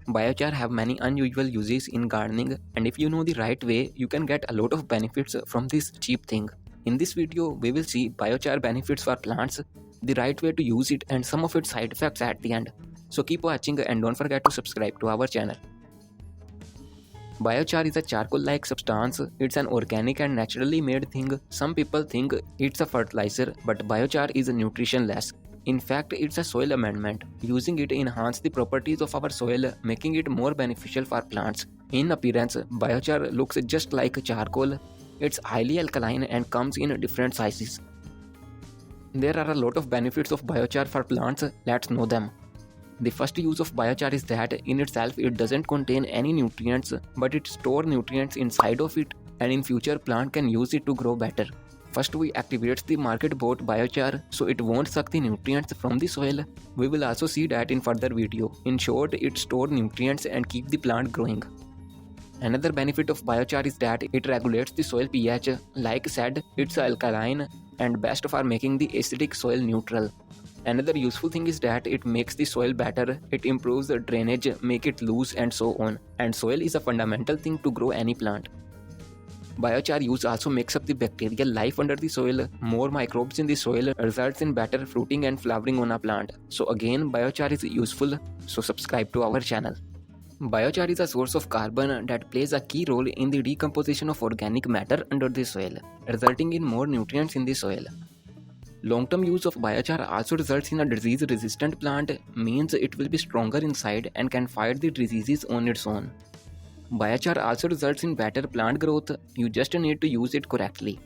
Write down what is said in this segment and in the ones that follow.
Biochar have many unusual uses in gardening, and if you know the right way, you can get a lot of benefits from this cheap thing. In this video, we will see biochar benefits for plants, the right way to use it, and some of its side effects at the end. So keep watching and don't forget to subscribe to our channel. Biochar is a charcoal-like substance. It's an organic and naturally made thing. Some people think it's a fertilizer, but biochar is nutritionless. In fact, it's a soil amendment. Using it enhances the properties of our soil, making it more beneficial for plants. In appearance, biochar looks just like charcoal. It's highly alkaline and comes in different sizes. There are a lot of benefits of biochar for plants. Let's know them. The first use of biochar is that in itself it doesn't contain any nutrients, but it stores nutrients inside of it, and in future plant can use it to grow better. First, we activate the market-bought biochar so it won't suck the nutrients from the soil. We will also see that in further video. In short, it stores nutrients and keep the plant growing. Another benefit of biochar is that it regulates the soil pH. Like said, it's alkaline and best for making the acidic soil neutral. Another useful thing is that it makes the soil better, it improves the drainage, make it loose and so on. And soil is a fundamental thing to grow any plant. Biochar use also makes up the bacterial life under the soil. More microbes in the soil results in better fruiting and flowering on a plant. So again, biochar is useful, so subscribe to our channel. Biochar is a source of carbon that plays a key role in the decomposition of organic matter under the soil, resulting in more nutrients in the soil. Long-term use of biochar also results in a disease-resistant plant, means it will be stronger inside and can fight the diseases on its own. Biochar also results in better plant growth, you just need to use it correctly.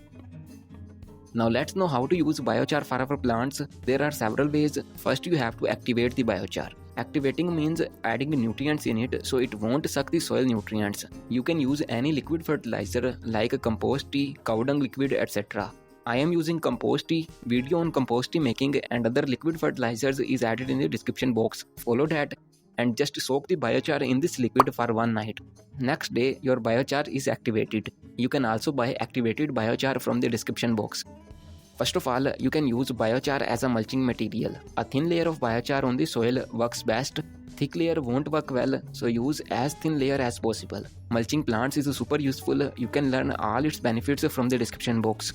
Now let's know how to use biochar for our plants. There are several ways. First, you have to activate the biochar. Activating means adding nutrients in it so it won't suck the soil nutrients. You can use any liquid fertilizer like compost tea, cow dung liquid, etc. I am using compost tea. Video on compost tea making and other liquid fertilizers is added in the description box. Follow that and just soak the biochar in this liquid for one night. Next day, your biochar is activated. You can also buy activated biochar from the description box. First of all, you can use biochar as a mulching material. A thin layer of biochar on the soil works best. Thick layer won't work well, so use as thin layer as possible. Mulching plants is super useful. You can learn all its benefits from the description box.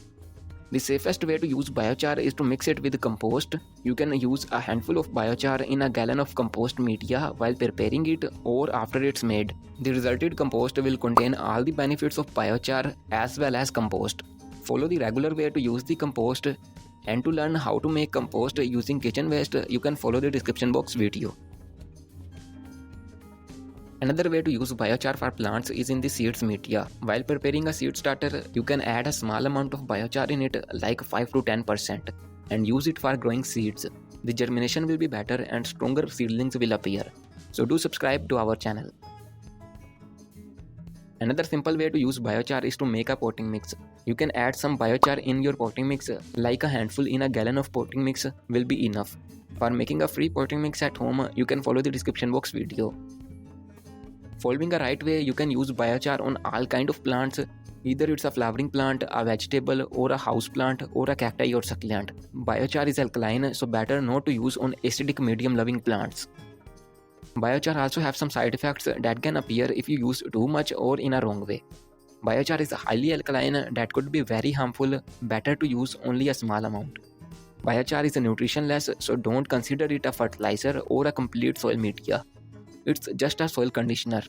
The safest way to use biochar is to mix it with compost. You can use a handful of biochar in a gallon of compost media while preparing it or after it's made. The resulted compost will contain all the benefits of biochar as well as compost. Follow the regular way to use the compost, and to learn how to make compost using kitchen waste, you can follow the description box video. Another way to use biochar for plants is in the seeds media. While preparing a seed starter, you can add a small amount of biochar in it, like 5 to 10%, and use it for growing seeds. The germination will be better and stronger seedlings will appear. So do subscribe to our channel. Another simple way to use biochar is to make a potting mix. You can add some biochar in your potting mix, like a handful in a gallon of potting mix will be enough. For making a free potting mix at home, you can follow the description box video. Following a right way, you can use biochar on all kind of plants. Either it's a flowering plant, a vegetable, or a house plant, or a cacti or succulent. Biochar is alkaline, so better not to use on acidic medium loving plants. Biochar also have some side effects that can appear if you use too much or in a wrong way. Biochar is highly alkaline that could be very harmful, better to use only a small amount. Biochar is nutritionless, so don't consider it a fertilizer or a complete soil media. It's just a soil conditioner.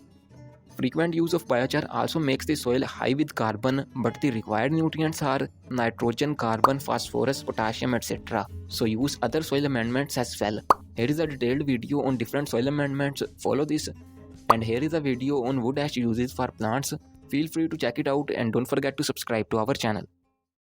Frequent use of biochar also makes the soil high with carbon, but the required nutrients are nitrogen, carbon, phosphorus, potassium, etc. So use other soil amendments as well. Here is a detailed video on different soil amendments. Follow this. And here is a video on wood ash uses for plants. Feel free to check it out and don't forget to subscribe to our channel.